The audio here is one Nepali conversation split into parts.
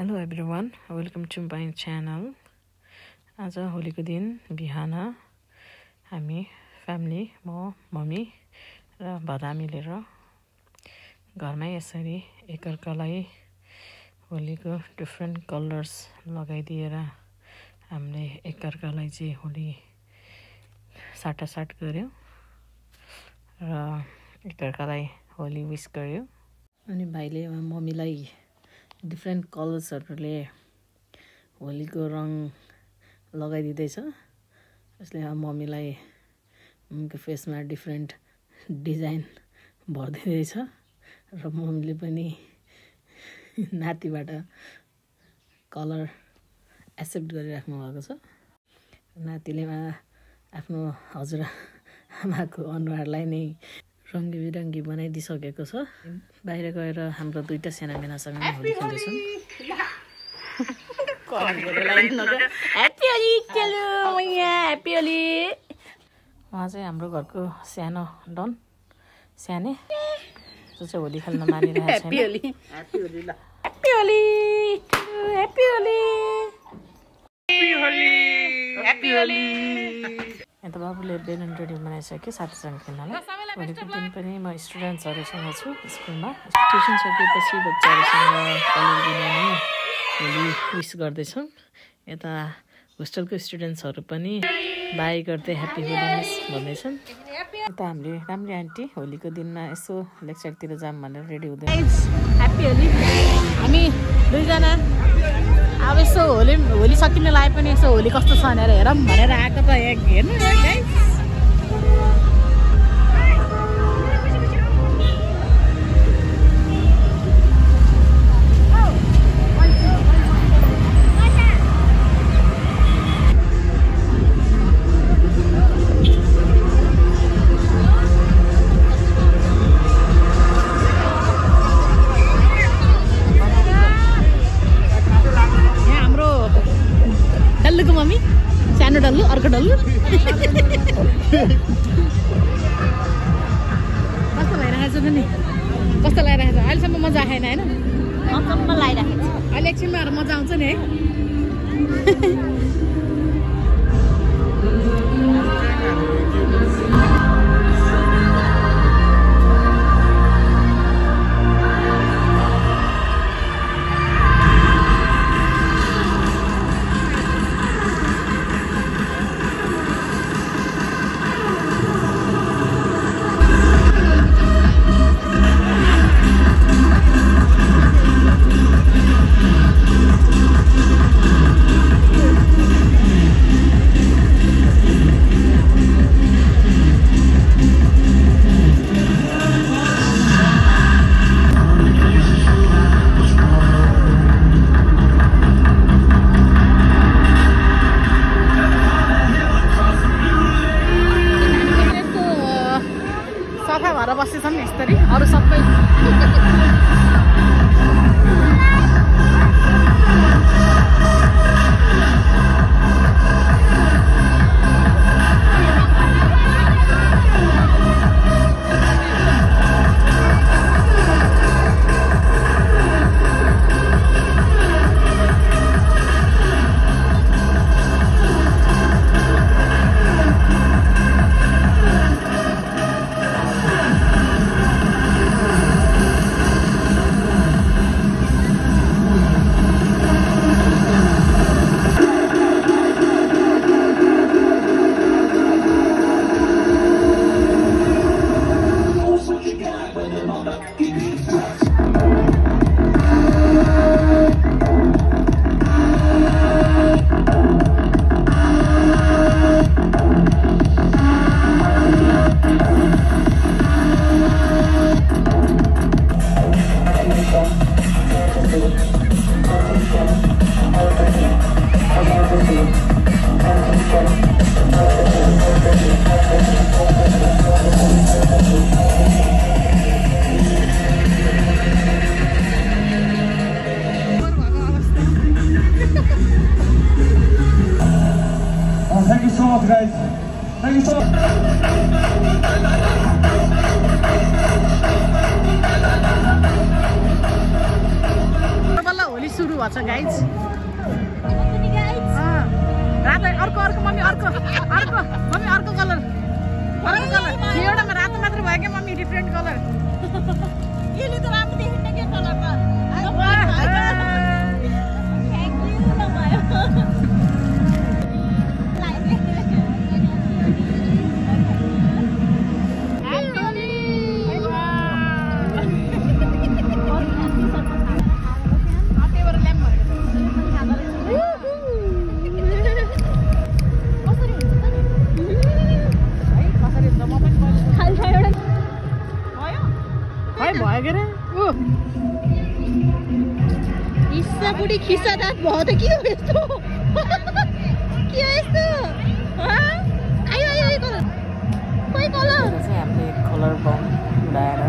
Hello everyone, welcome to my channel. आज होलीको दिन बिहान हामी फ्यामिली म मम्मी र भदा मिलेर घरमै यसरी एकअर्कालाई होलीको डिफरेन्ट कलर्स लगाइदिएर हामीले एकअर्कालाई चाहिँ होली साटासाट गर्यो र एकअर्कालाई होली विश गर्यो। अनि भाइले मम्मीलाई डिफरेन्ट कलर्सहरूले होलीको रङ लगाइदिँदैछ। यसले मम्मीलाई उनको फेसमा डिफरेन्ट डिजाइन भर्दिँदैछ र मम्मीले पनि नातिबाट कलर एक्सेप्ट गरिराख्नु भएको छ। नातिले आफ्नो हजुरआमाको अनुहारलाई नै रङ्गी बिरङ्गी बनाइदिसकेको छ। बाहिर गएर हाम्रो दुईटा सानामेनासँग होली खेल्दैछौँ। उहाँ चाहिँ हाम्रो घरको सानो डन साने जो चाहिँ होली खेल्न मानिरहेको छैन। यता बाबुले बेलुन रेडी बनाइसक्यो साथीसँग खेल्नलाई। भोलिको दिन पनि म स्टुडेन्ट्सहरूसँग छु स्कुलमा। ट्युसन सकेपछि बच्चाहरूसँग कलर दिने होली विस गर्दैछौँ। यता होस्टेलको स्टुडेन्ट्सहरू पनि बाई गर्दै ह्याप्पी होली मिस भन्दैछन्। यता हामीले राम्री आन्टी होलीको दिनमा यसो लेक्चरतिर जाऊँ भनेर रेडी हुँदै। ह्याप्पी होली। हामी दुईजना अब यसो होली सकिन लागे पनि यसो होली कस्तो छ भनेर हेरौँ भनेर आएको त हेर्नु गाइस। मम्मी सानो डल्लु अर्को डल्लु कस्तो भइरहेको छ नि? कस्तो लागिरहेको छ? अहिलेसम्म मजा आएन होइन? अचम्म लागिरहेको छ। अहिले एकछिनमा मजा आउँछ नि है। सफा भएर बसेछन् यस्तरी अरू सबै। Thank you so much, guys. Thank you so much. सुरु भएछ गाइज रातो अर्को मम्मी अर्को कलर एउटामा रातो मात्र भयो क्या मम्मी डिफ्रेन्ट कलर यसले त राम्रो देखिन्न के कलर त बुढी खिस्सा दाँत भयो त के हो यस्तो के हो यस्तो आयो कलर खोइ कलर चाहिँ हामीले कलर बम उडाएर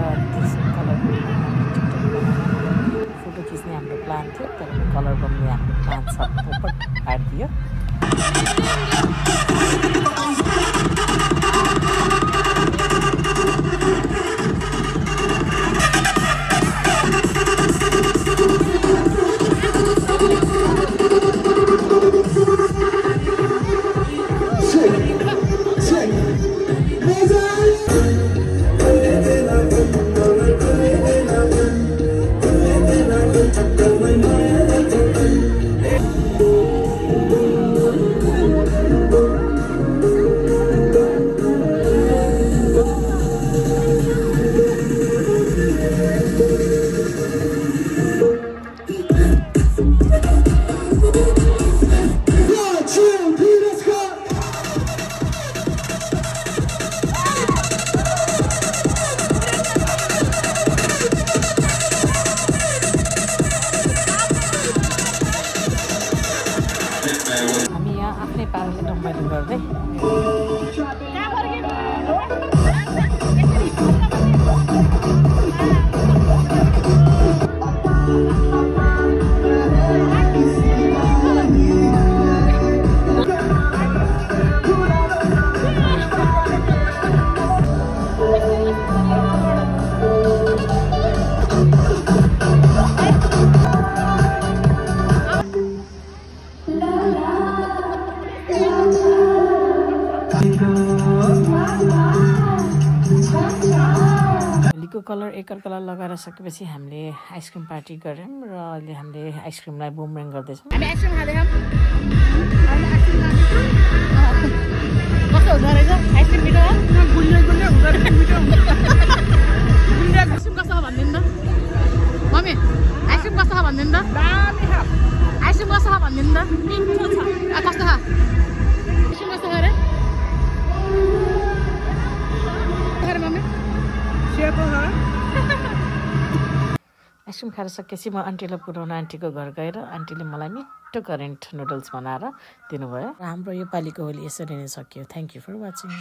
फोटो खिच्ने हाम्रो प्लान थियो तर कलर बमले हाम्रो प्लान सब पोपट पारिदियो हामी यहाँ आफ्नै पाराले रमाइलो गर्दै होलीको कलर एकअर्कालाई लगाएर सकेपछि हामीले आइसक्रिम पार्टी गऱ्यौँ र अहिले हामीले आइसक्रिमलाई बुमरेङ गर्दैछौँ हामी आइसक्रिम खाँदैछौँ कस्तो हुँदो रहेछ आइसक्रिम मिठो हो गुलियो हुँदो रहेछ मिठो आइसक्रिम कस्तो छ भनिदिनु त मम्मी आइसक्रिम कस्तो छ भनिदिनु त आइसक्रिम कस्तो छ भनिदिनु त कस्तो छ आइसक्रिम कस्तो छ अरे मम्मी आइसक्रिम खाएर सकेपछि म आन्टीलाई पुऱ्याउन आन्टीको घर गएर आन्टीले मलाई मिठो करेन्ट नुडल्स बनाएर दिनुभयो र हाम्रो योपालिको होली यसरी नै सकियो थ्याङ्क यू फर वाचिङ